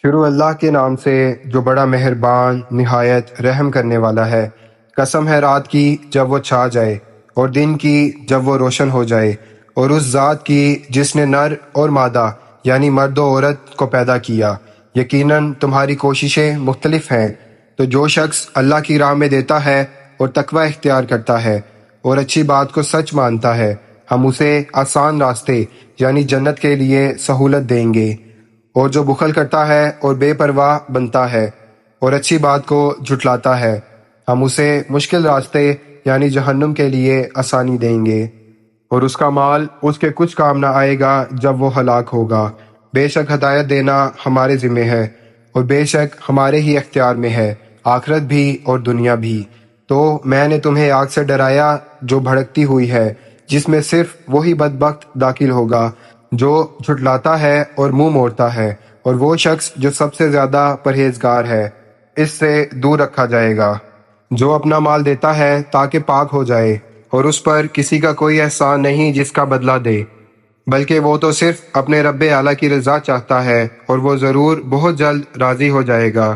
شروع اللہ کے نام سے جو بڑا مہربان نہایت رحم کرنے والا ہے۔ قسم ہے رات کی جب وہ چھا جائے اور دن کی جب وہ روشن ہو جائے، اور اس ذات کی جس نے نر اور مادہ یعنی مرد و عورت کو پیدا کیا۔ یقیناً تمہاری کوششیں مختلف ہیں، تو جو شخص اللہ کی راہ میں دیتا ہے اور تقوی اختیار کرتا ہے اور اچھی بات کو سچ مانتا ہے، ہم اسے آسان راستے یعنی جنت کے لیے سہولت دیں گے۔ اور جو بخل کرتا ہے اور بے پرواہ بنتا ہے اور اچھی بات کو جھٹلاتا ہے، ہم اسے مشکل راستے یعنی جہنم کے لیے آسانی دیں گے، اور اس کا مال اس کے کچھ کام نہ آئے گا جب وہ ہلاک ہوگا۔ بے شک ہدایت دینا ہمارے ذمہ ہے، اور بے شک ہمارے ہی اختیار میں ہے، آخرت بھی اور دنیا بھی۔ تو میں نے تمہیں آگ سے ڈرایا جو بھڑکتی ہوئی ہے، جس میں صرف وہی بدبخت داخل ہوگا جو جھٹلاتا ہے اور منہ موڑتا ہے، اور وہ شخص جو سب سے زیادہ پرہیزگار ہے، اس سے دور رکھا جائے گا۔ جو اپنا مال دیتا ہے تاکہ پاک ہو جائے، اور اس پر کسی کا کوئی احسان نہیں جس کا بدلہ دے، بلکہ وہ تو صرف اپنے رب اعلیٰ کی رضا چاہتا ہے، اور وہ ضرور بہت جلد راضی ہو جائے گا۔